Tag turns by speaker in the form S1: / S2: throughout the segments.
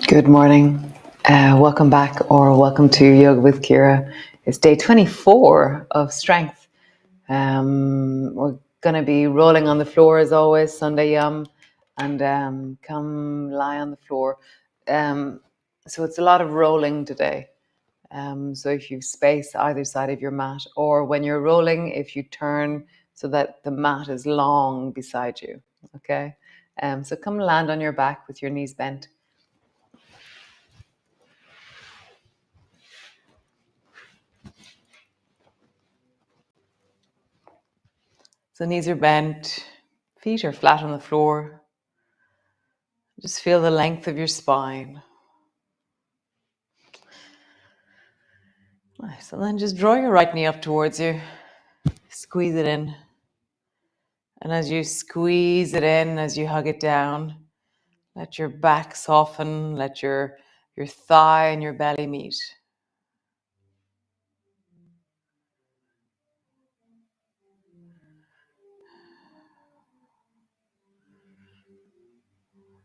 S1: Good morning. Welcome back, or welcome to Yoga with Ciara. It's day 24 of strength. We're going to be rolling on the floor as always, Sunday Yum, and come lie on the floor. So it's a lot of rolling today. So if you space either side of your mat, or when you're rolling, if you turn so that the mat is long beside you, okay? So come land on your back with your knees bent. So knees are bent, feet are flat on the floor. Just feel the length of your spine. Nice. And then just draw your right knee up towards you. Squeeze it in. And as you squeeze it in, as you hug it down, let your back soften, let your thigh and your belly meet.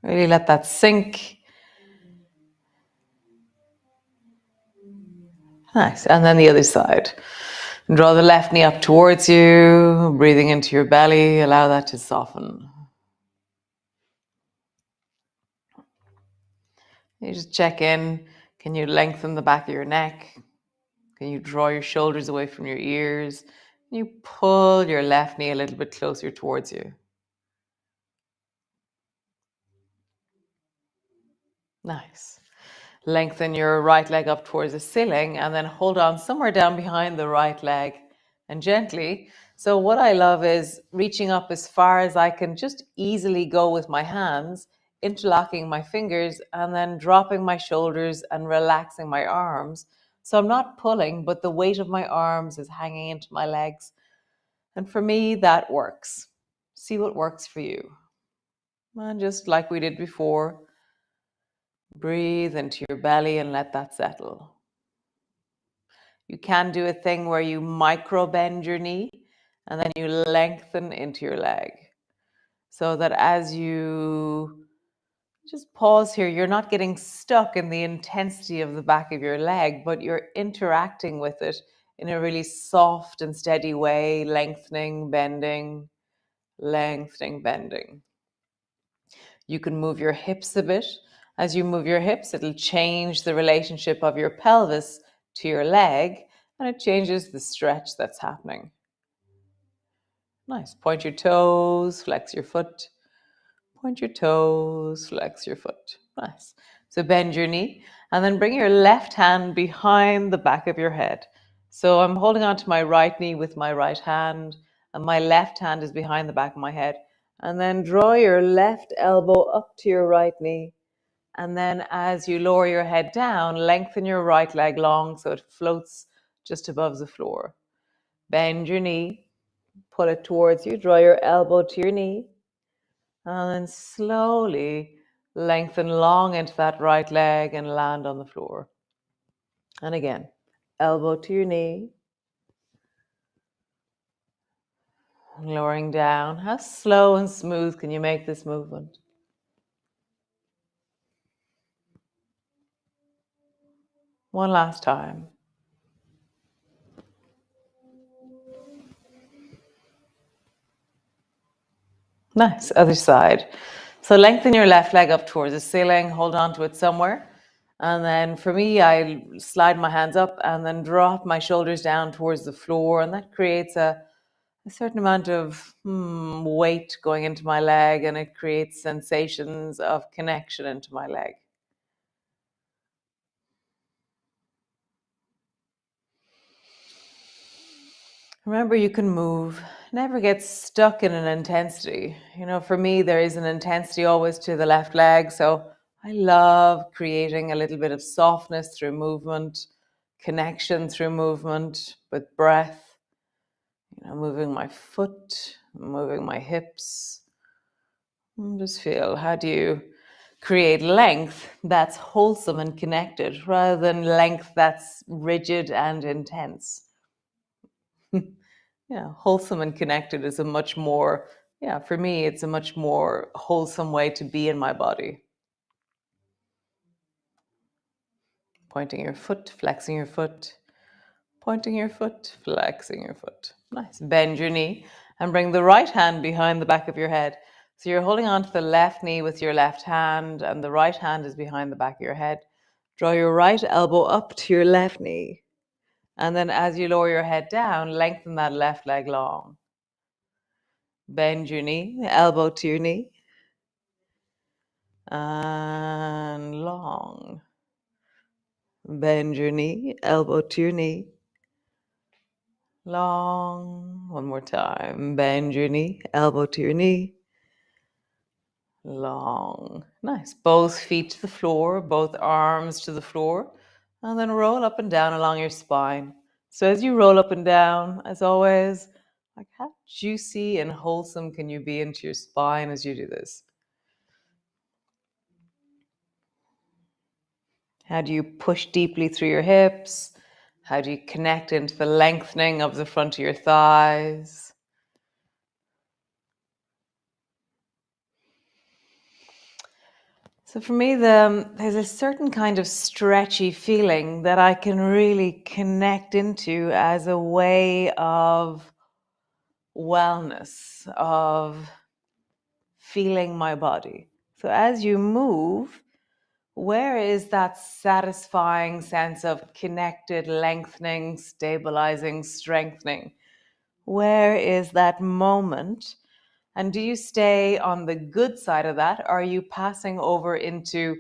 S1: Really let that sink. Nice. And then the other side. Draw the left knee up towards you, breathing into your belly. Allow that to soften. You just check in. Can you lengthen the back of your neck? Can you draw your shoulders away from your ears? Can you pull your left knee a little bit closer towards you? Nice. Lengthen your right leg up towards the ceiling and then hold on somewhere down behind the right leg and gently. So what I love is reaching up as far as I can just easily go with my hands, interlocking my fingers and then dropping my shoulders and relaxing my arms. So I'm not pulling, but the weight of my arms is hanging into my legs. And for me, that works. See what works for you. And just like we did before, breathe into your belly and let that settle. You can do a thing where you micro bend your knee and then you lengthen into your leg. So that as you just pause here, you're not getting stuck in the intensity of the back of your leg, but you're interacting with it in a really soft and steady way, lengthening, bending, lengthening, bending. You can move your hips a bit. As you move your hips, it'll change the relationship of your pelvis to your leg, and it changes the stretch that's happening. Nice. Point your toes, flex your foot. Point your toes, flex your foot. Nice. So bend your knee, and then bring your left hand behind the back of your head. So I'm holding on to my right knee with my right hand, and my left hand is behind the back of my head. And then draw your left elbow up to your right knee. And then as you lower your head down, lengthen your right leg long so it floats just above the floor. Bend your knee, pull it towards you, draw your elbow to your knee, and then slowly lengthen long into that right leg and land on the floor. And again, elbow to your knee, lowering down. How slow and smooth can you make this movement? One last time. Nice. Other side. So lengthen your left leg up towards the ceiling. Hold on to it somewhere. And then for me, I slide my hands up and then drop my shoulders down towards the floor. And that creates a certain amount of weight going into my leg, and it creates sensations of connection into my leg. Remember, you can move. Never get stuck in an intensity. You know, for me, there is an intensity always to the left leg. So I love creating a little bit of softness through movement, connection through movement, with breath. You know, moving my foot, moving my hips. And just feel, how do you create length that's wholesome and connected rather than length that's rigid and intense? Yeah, wholesome and connected is a much more, for me, it's a much more wholesome way to be in my body. Pointing your foot, flexing your foot, pointing your foot, flexing your foot. Nice. Bend your knee and bring the right hand behind the back of your head. So you're holding on to the left knee with your left hand, and the right hand is behind the back of your head. Draw your right elbow up to your left knee. And then as you lower your head down, lengthen that left leg long. Bend your knee, elbow to your knee. And long. Bend your knee, elbow to your knee. Long. One more time. Bend your knee, elbow to your knee. Long. Nice. Both feet to the floor, both arms to the floor, and then roll up and down along your spine. So as you roll up and down, as always, like how juicy and wholesome can you be into your spine as you do this? How do you push deeply through your hips? How do you connect into the lengthening of the front of your thighs? So for me, there's a certain kind of stretchy feeling that I can really connect into as a way of wellness, of feeling my body. So as you move, where is that satisfying sense of connected, lengthening, stabilizing, strengthening? Where is that moment? And do you stay on the good side of that? Or are you passing over into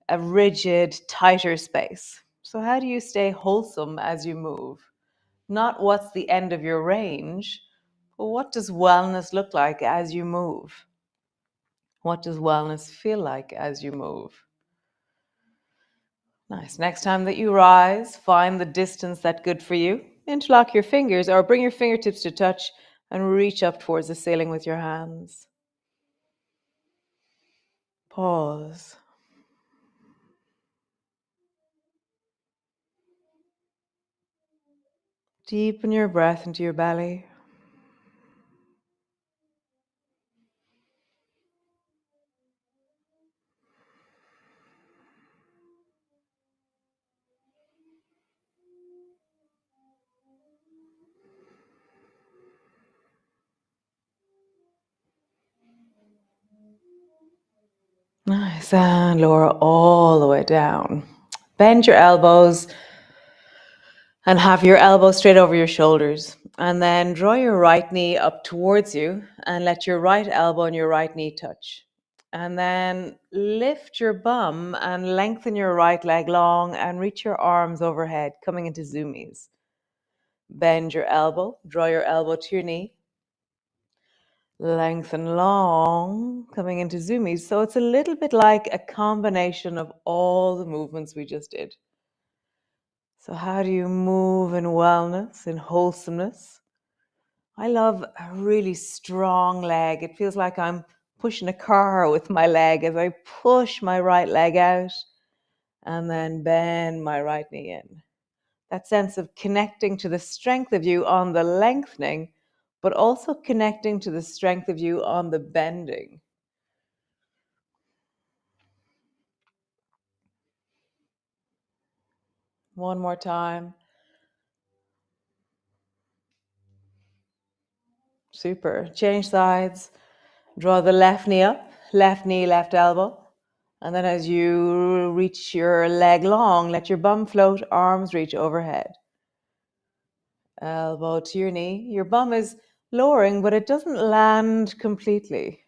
S1: a rigid, tighter space? So, how do you stay wholesome as you move? Not what's the end of your range, but what does wellness look like as you move? What does wellness feel like as you move? Nice. Next time that you rise, find the distance that's good for you. Interlock your fingers or bring your fingertips to touch and reach up towards the ceiling with your hands. Pause. Deepen your breath into your belly. Nice. And lower all the way down. Bend your elbows and have your elbows straight over your shoulders. And then draw your right knee up towards you and let your right elbow and your right knee touch. And then lift your bum and lengthen your right leg long and reach your arms overhead, coming into zoomies. Bend your elbow, draw your elbow to your knee. Lengthen long, coming into zoomies. So it's a little bit like a combination of all the movements we just did. So how do you move in wellness, in wholesomeness? I love a really strong leg. It feels like I'm pushing a car with my leg as I push my right leg out and then bend my right knee in. That sense of connecting to the strength of you on the lengthening, but also connecting to the strength of you on the bending. One more time. Super. Change sides. Draw the left knee up, left knee, left elbow. And then as you reach your leg long, let your bum float, arms reach overhead. Elbow to your knee. Your bum is lowering, but it doesn't land completely.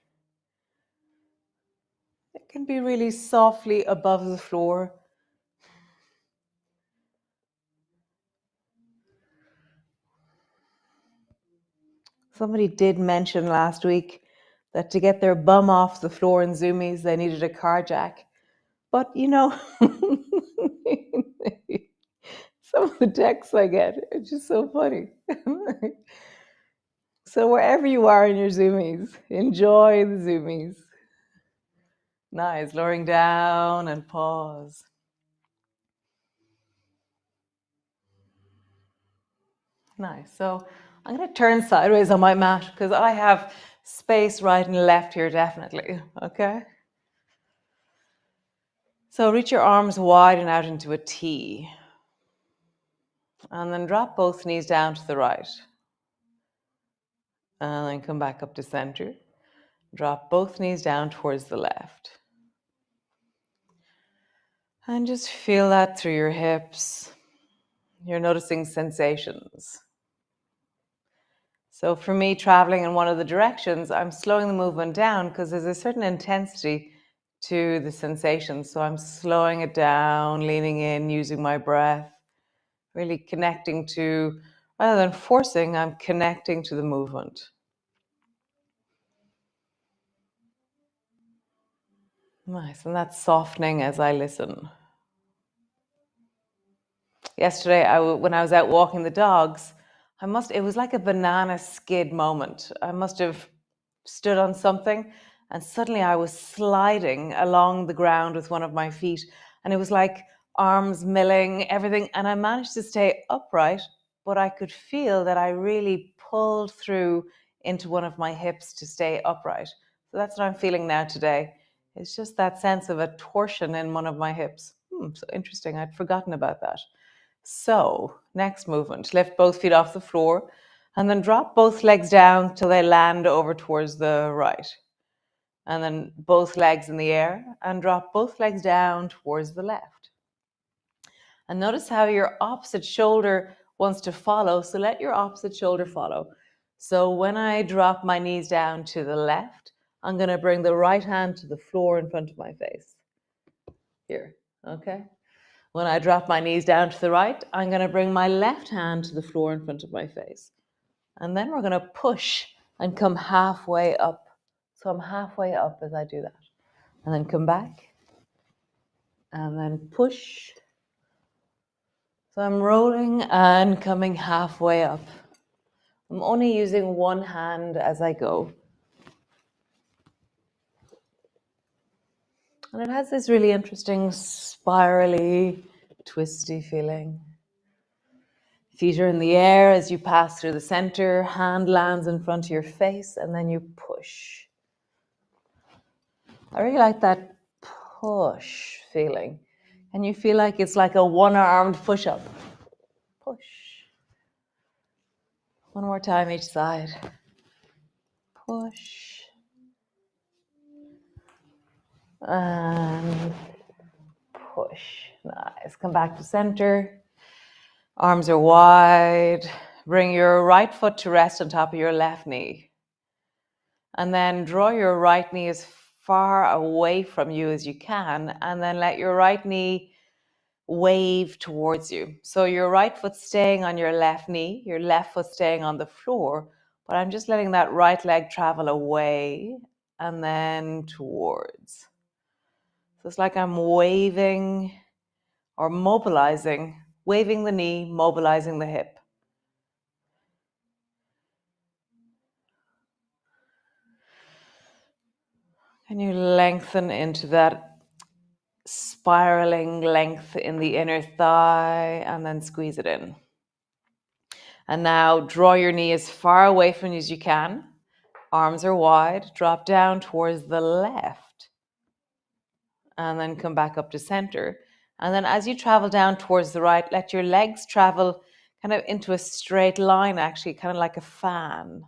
S1: It can be really softly above the floor. Somebody did mention last week that to get their bum off the floor in Zoomies, they needed a car jack. But you know, some of the texts I get, it's just so funny. So wherever you are in your Zoomies, enjoy the Zoomies. Nice, lowering down and pause. Nice. So I'm going to turn sideways on my mat because I have space right and left here, definitely. Okay. So reach your arms wide and out into a T. And then drop both knees down to the right. And then come back up to center. Drop both knees down towards the left. And just feel that through your hips. You're noticing sensations. So for me, traveling in one of the directions, I'm slowing the movement down because there's a certain intensity to the sensation. So I'm slowing it down, leaning in, using my breath, really connecting to, rather than forcing, I'm connecting to the movement. Nice, and that's softening as I listen. Yesterday, when I was out walking the dogs, it was like a banana skid moment. I must have stood on something and suddenly I was sliding along the ground with one of my feet. And it was like arms milling, everything. And I managed to stay upright, but I could feel that I really pulled through into one of my hips to stay upright. So that's what I'm feeling now today. It's just that sense of a torsion in one of my hips. So interesting. I'd forgotten about that. So, next movement, lift both feet off the floor and then drop both legs down till they land over towards the right. And then both legs in the air and drop both legs down towards the left. And notice how your opposite shoulder wants to follow. So let your opposite shoulder follow. So when I drop my knees down to the left, I'm going to bring the right hand to the floor in front of my face. Here, okay? When I drop my knees down to the right, I'm going to bring my left hand to the floor in front of my face. And then we're going to push and come halfway up. So I'm halfway up as I do that. And then come back. And then push. So I'm rolling and coming halfway up. I'm only using one hand as I go. And it has this really interesting spirally, twisty feeling. Feet are in the air as you pass through the center, hand lands in front of your face, and then you push. I really like that push feeling. And you feel like it's like a one-armed push-up. Push. One more time each side. Push. And push. Nice. Come back to center. Arms are wide. Bring your right foot to rest on top of your left knee. And then draw your right knee as far away from you as you can. And then let your right knee wave towards you. So your right foot staying on your left knee, your left foot staying on the floor. But I'm just letting that right leg travel away and then towards. So it's like I'm waving or mobilizing, waving the knee, mobilizing the hip. And you lengthen into that spiraling length in the inner thigh and then squeeze it in. And now draw your knee as far away from you as you can. Arms are wide, drop down towards the left. And then come back up to center. And then as you travel down towards the right, let your legs travel kind of into a straight line, actually, kind of like a fan.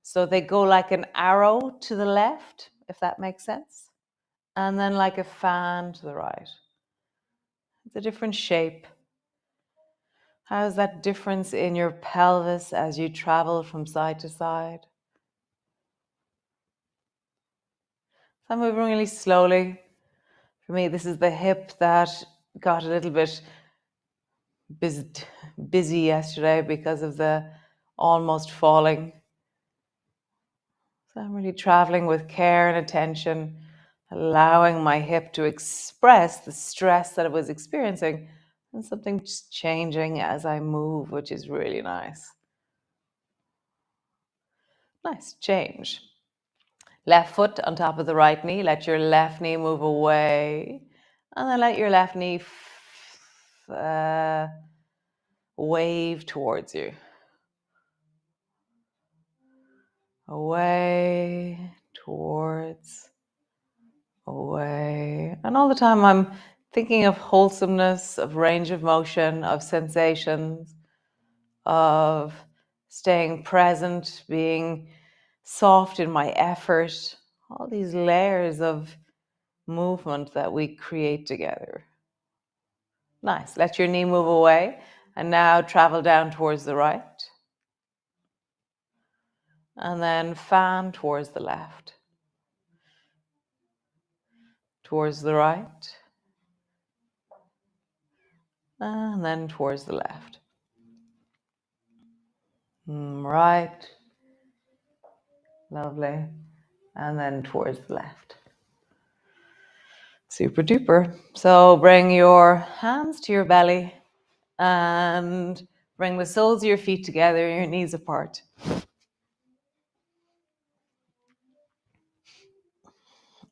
S1: So they go like an arrow to the left, if that makes sense. And then like a fan to the right. It's a different shape. How's that difference in your pelvis as you travel from side to side? So I'm moving really slowly. For me, this is the hip that got a little bit busy yesterday because of the almost falling. So I'm really traveling with care and attention, allowing my hip to express the stress that it was experiencing, and something just changing as I move, which is really nice. Nice change. Left foot on top of the right knee. Let your left knee move away. And then let your left knee wave towards you. Away, towards, away. And all the time I'm thinking of wholesomeness, of range of motion, of sensations, of staying present, being soft in my effort, all these layers of movement that we create together. Nice. Let your knee move away and now travel down towards the right. And then fan towards the left, towards the right, and then towards the left. Right, lovely, and then towards the left. Super duper. So bring your hands to your belly and bring the soles of your feet together, your knees apart.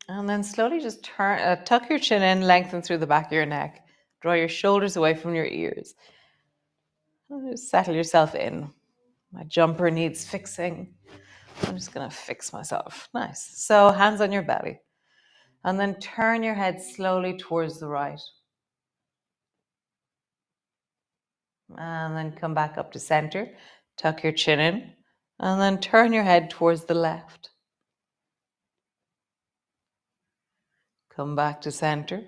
S1: And then slowly just tuck your chin in, lengthen through the back of your neck. Draw your shoulders away from your ears. And just settle yourself in. My jumper needs fixing. I'm just going to fix myself. Nice. So hands on your belly. And then turn your head slowly towards the right. And then come back up to center. Tuck your chin in. And then turn your head towards the left. Come back to center.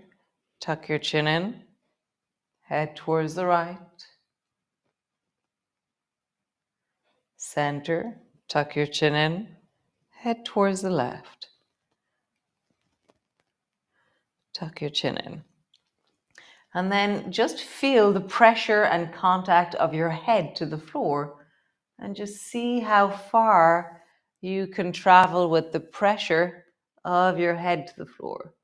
S1: Tuck your chin in. Head towards the right. Center. Tuck your chin in. Head towards the left. Tuck your chin in. And then just feel the pressure and contact of your head to the floor and just see how far you can travel with the pressure of your head to the floor.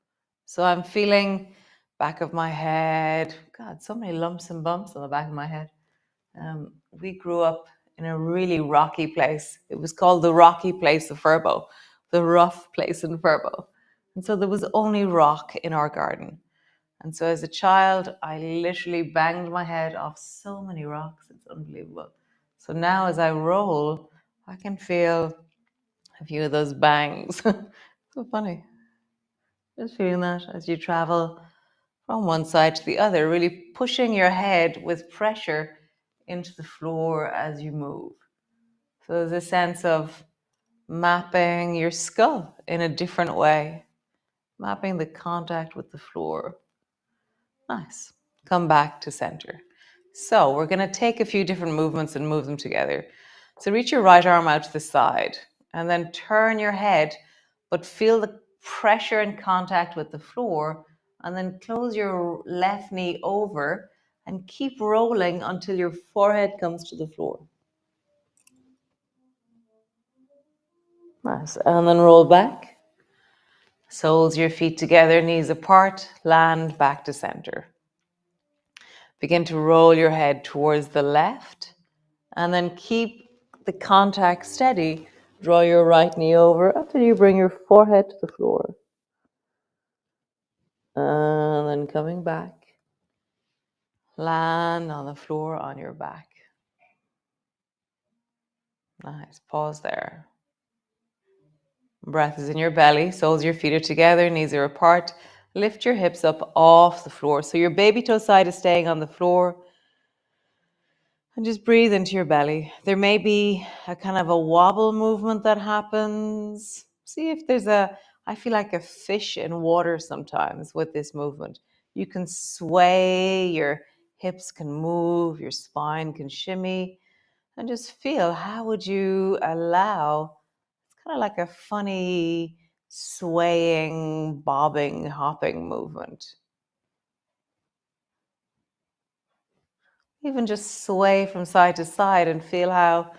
S1: So I'm feeling back of my head. God, so many lumps and bumps on the back of my head. We grew up in a really rocky place. It was called the rocky place of Furbo, the rough place in Furbo. And so there was only rock in our garden. And so as a child, I literally banged my head off so many rocks. It's unbelievable. So now as I roll, I can feel a few of those bangs. So funny. Just feeling that as you travel from one side to the other, really pushing your head with pressure into the floor as you move. So there's a sense of mapping your skull in a different way, mapping the contact with the floor. Nice. Come back to center. So we're going to take a few different movements and move them together. So reach your right arm out to the side and then turn your head, but feel the pressure and contact with the floor, and then close your left knee over and keep rolling until your forehead comes to the floor. Nice. And then roll back. Soles of your feet together, knees apart, land back to center. Begin to roll your head towards the left and then keep the contact steady. Draw your right knee over until you bring your forehead to the floor. And then coming back, land on the floor on your back. Nice. Pause there. Breath is in your belly. Soles of your feet are together, knees are apart. Lift your hips up off the floor. So your baby toe side is staying on the floor. And just breathe into your belly. There may be a kind of a wobble movement that happens. See if there's I feel like a fish in water sometimes with this movement. You can sway, your hips can move, your spine can shimmy, and just feel how would you allow, it's kind of like a funny swaying, bobbing, hopping movement. Even just sway from side to side and feel how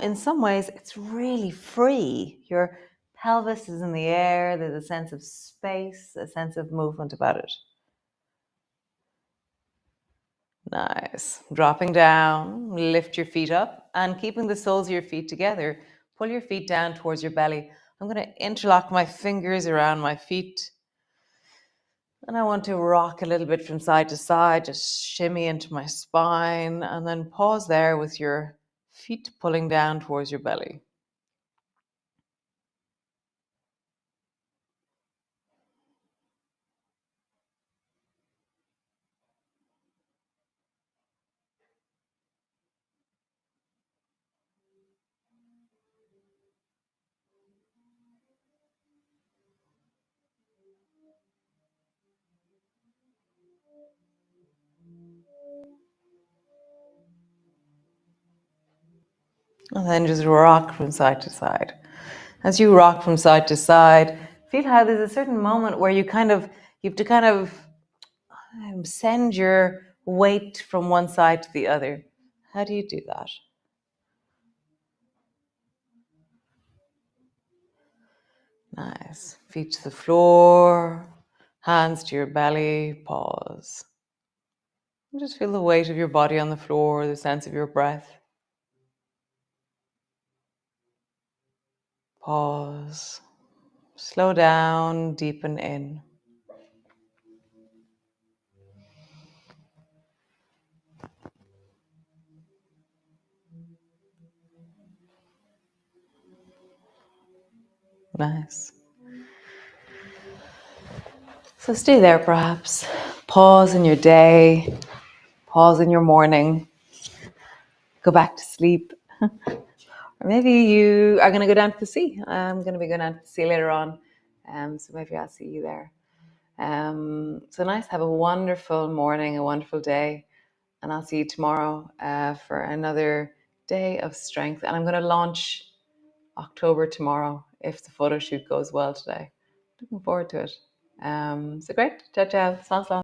S1: in some ways it's really free. Your pelvis is in the air, there's a sense of space, a sense of movement about it. Nice. Dropping down, lift your feet up and keeping the soles of your feet together, pull your feet down towards your belly. I'm going to interlock my fingers around my feet. And I want to rock a little bit from side to side, just shimmy into my spine, and then pause there with your feet pulling down towards your belly. And then just rock from side to side. As you rock from side to side, feel how there's a certain moment where you have to kind of send your weight from one side to the other. How do you do that? Nice. Feet to the floor, hands to your belly, pause. And just feel the weight of your body on the floor, the sense of your breath. Pause. Slow down, deepen in. Nice. So stay there perhaps. Pause in your day, pause in your morning, go back to sleep. Or maybe you are going to go down to the sea. I'm going to be going down to the sea later on. So maybe I'll see you there. So nice. Have a wonderful morning, a wonderful day. And I'll see you tomorrow for another day of strength. And I'm going to launch October tomorrow if the photo shoot goes well today. Looking forward to it. So great. Ciao, ciao. Slán, slán.